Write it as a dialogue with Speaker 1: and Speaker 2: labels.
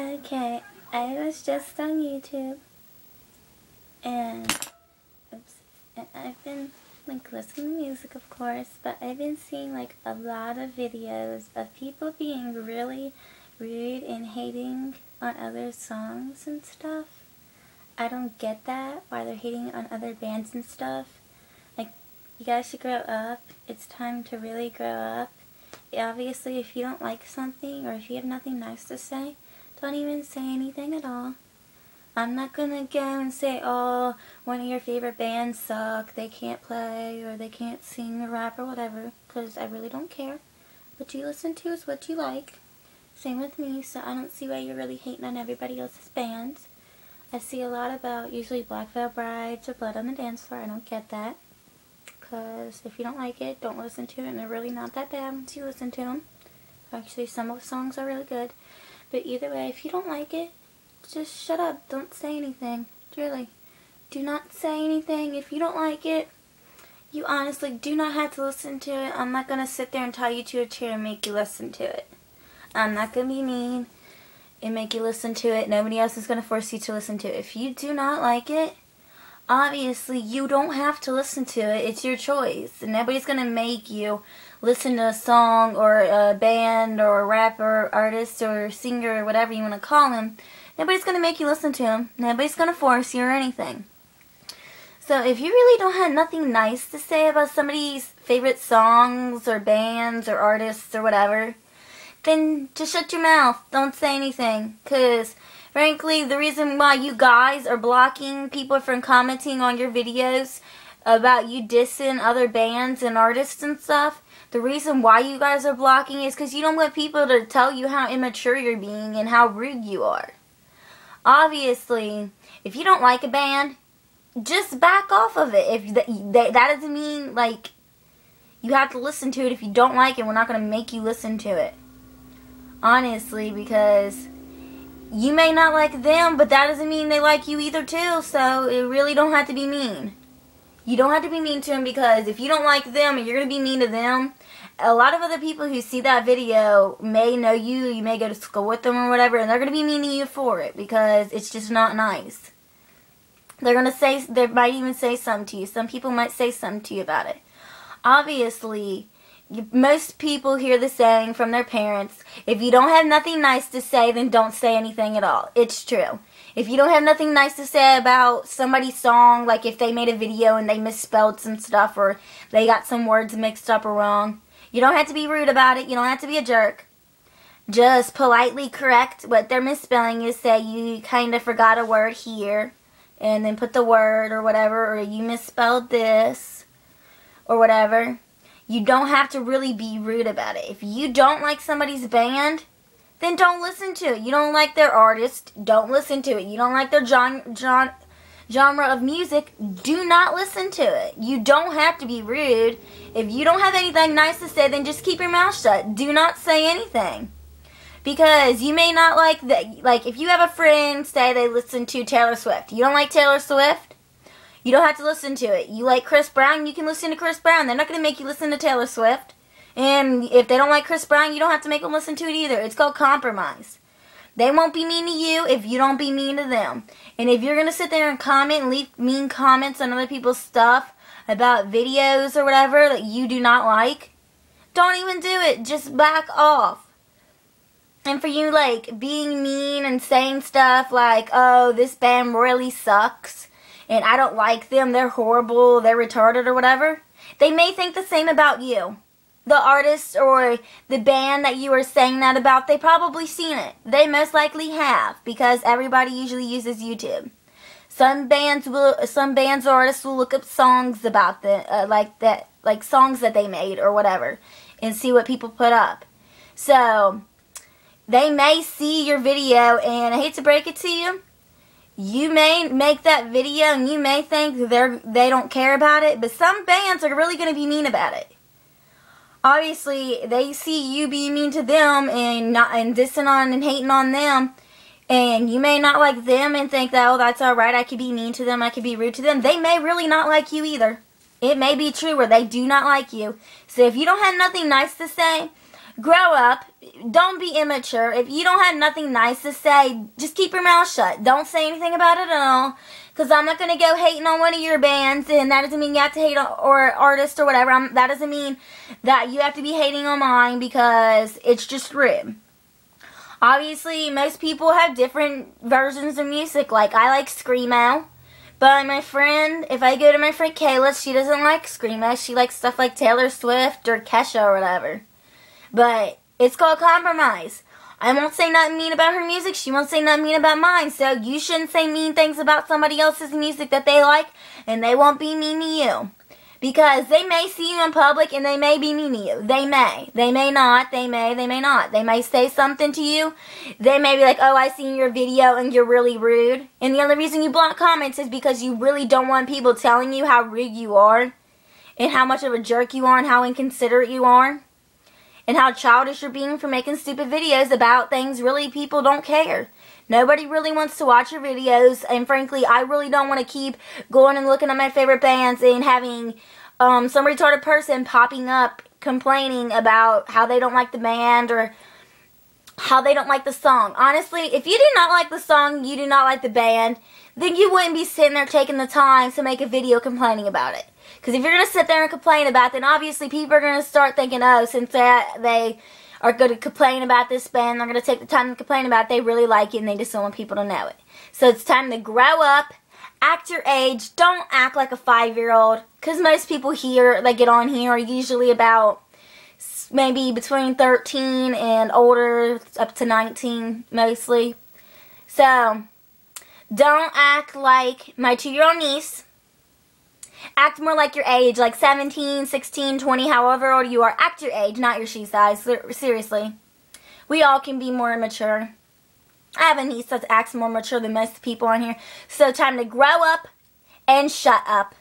Speaker 1: Okay, I was just on YouTube, and I've been like listening to music, of course, but I've been seeing like a lot of videos of people being really rude and hating on other songs and stuff. I don't get that, why they're hating on other bands and stuff. Like, you guys should grow up. It's time to really grow up. Obviously, if you don't like something or if you have nothing nice to say, don't even say anything at all. I'm not gonna go and say, oh, one of your favorite bands suck, they can't play or they can't sing or rap or whatever, because I really don't care. What you listen to is what you like. Same with me, so I don't see why you're really hating on everybody else's bands. I see a lot about usually Black Veil Brides or Blood on the Dance Floor. I don't get that. Because if you don't like it, don't listen to it, and they're really not that bad once you listen to them. Actually, some of the songs are really good. But either way, if you don't like it, just shut up. Don't say anything. Really. Do not say anything. If you don't like it, you honestly do not have to listen to it. I'm not going to sit there and tie you to a chair and make you listen to it. I'm not going to be mean and make you listen to it. Nobody else is going to force you to listen to it. If you do not like it, obviously you don't have to listen to it. It's your choice. And nobody's going to make you listen to a song or a band or a rapper, artist or singer or whatever you want to call him. Nobody's going to make you listen to him. Nobody's going to force you or anything. So if you really don't have nothing nice to say about somebody's favorite songs or bands or artists or whatever, then just shut your mouth. Don't say anything. Because frankly, the reason why you guys are blocking people from commenting on your videos about you dissing other bands and artists and stuff, the reason why you guys are blocking is because you don't want people to tell you how immature you're being and how rude you are. Obviously, if you don't like a band, just back off of it. If that doesn't mean, like, you have to listen to it. If you don't like it, we're not going to make you listen to it. Honestly, because you may not like them, but that doesn't mean they like you either, too. So, it really don't have to be mean. You don't have to be mean to them, because if you don't like them and you're going to be mean to them, a lot of other people who see that video may know you, you may go to school with them or whatever, and they're going to be mean to you for it, because it's just not nice. They're going to say, they might even say something to you. Some people might say something to you about it. Obviously, most people hear the saying from their parents, if you don't have nothing nice to say, then don't say anything at all. It's true. If you don't have nothing nice to say about somebody's song, like if they made a video and they misspelled some stuff or they got some words mixed up or wrong, you don't have to be rude about it. You don't have to be a jerk. Just politely correct what their misspelling is. Say you kind of forgot a word here and then put the word or whatever, or you misspelled this or whatever. You don't have to really be rude about it. If you don't like somebody's band, then don't listen to it. You don't like their artist, don't listen to it. You don't like their genre of music, do not listen to it. You don't have to be rude. If you don't have anything nice to say, then just keep your mouth shut. Do not say anything. Because you may not like that. Like, if you have a friend, say they listen to Taylor Swift. You don't like Taylor Swift? You don't have to listen to it. You like Chris Brown, you can listen to Chris Brown. They're not going to make you listen to Taylor Swift. And if they don't like Chris Brown, you don't have to make them listen to it either. It's called compromise. They won't be mean to you if you don't be mean to them. And if you're going to sit there and comment and leave mean comments on other people's stuff about videos or whatever that you do not like, don't even do it. Just back off. And for you, like, being mean and saying stuff like, oh, this band really sucks, and I don't like them, they're horrible, they're retarded or whatever, they may think the same about you. The artist or the band that you are saying that about, they probably seen it. They most likely have, because everybody usually uses YouTube. Some bands or artists will look up songs about like songs that they made or whatever, and see what people put up. So they may see your video, and I hate to break it to you, you may make that video and you may think they don't care about it, but some bands are really going to be mean about it. Obviously, they see you being mean to them and dissing on and hating on them, and you may not like them and think that, oh, that's alright, I could be mean to them, I could be rude to them. They may really not like you either. It may be true where they do not like you. So if you don't have nothing nice to say, grow up. Don't be immature. If you don't have nothing nice to say, just keep your mouth shut. Don't say anything about it at all. Because I'm not going to go hating on one of your bands, and that doesn't mean you have to hate on or artist or whatever. That doesn't mean that you have to be hating on mine, because it's just rude. Obviously, most people have different versions of music. Like, I like Screamo. But my friend, if I go to my friend Kayla, she doesn't like Screamo. She likes stuff like Taylor Swift or Kesha or whatever. But it's called compromise. I won't say nothing mean about her music. She won't say nothing mean about mine. So you shouldn't say mean things about somebody else's music that they like, and they won't be mean to you. Because they may see you in public and they may be mean to you. They may. They may not. They may not. They may say something to you. They may be like, oh, I seen your video and you're really rude. And the only reason you block comments is because you really don't want people telling you how rude you are, and how much of a jerk you are, and how inconsiderate you are, and how childish you're being for making stupid videos about things really people don't care. Nobody really wants to watch your videos, and frankly, I really don't want to keep going and looking at my favorite bands and having some retarded person popping up complaining about how they don't like the band or how they don't like the song. Honestly, if you do not like the song, you do not like the band, then you wouldn't be sitting there taking the time to make a video complaining about it. Because if you're going to sit there and complain about it, then obviously people are going to start thinking, oh, since they are going to complain about this band, they're going to take the time to complain about it, they really like it, and they just don't want people to know it. So it's time to grow up, act your age, don't act like a 5-year-old, because most people here that get on here are usually about maybe between 13 and older, up to 19 mostly. So don't act like my 2-year-old niece. Act more like your age, like 17, 16, 20, however old you are. Act your age, not your shoe size. Seriously. We all can be more mature. I have a niece that acts more mature than most people on here. So time to grow up and shut up.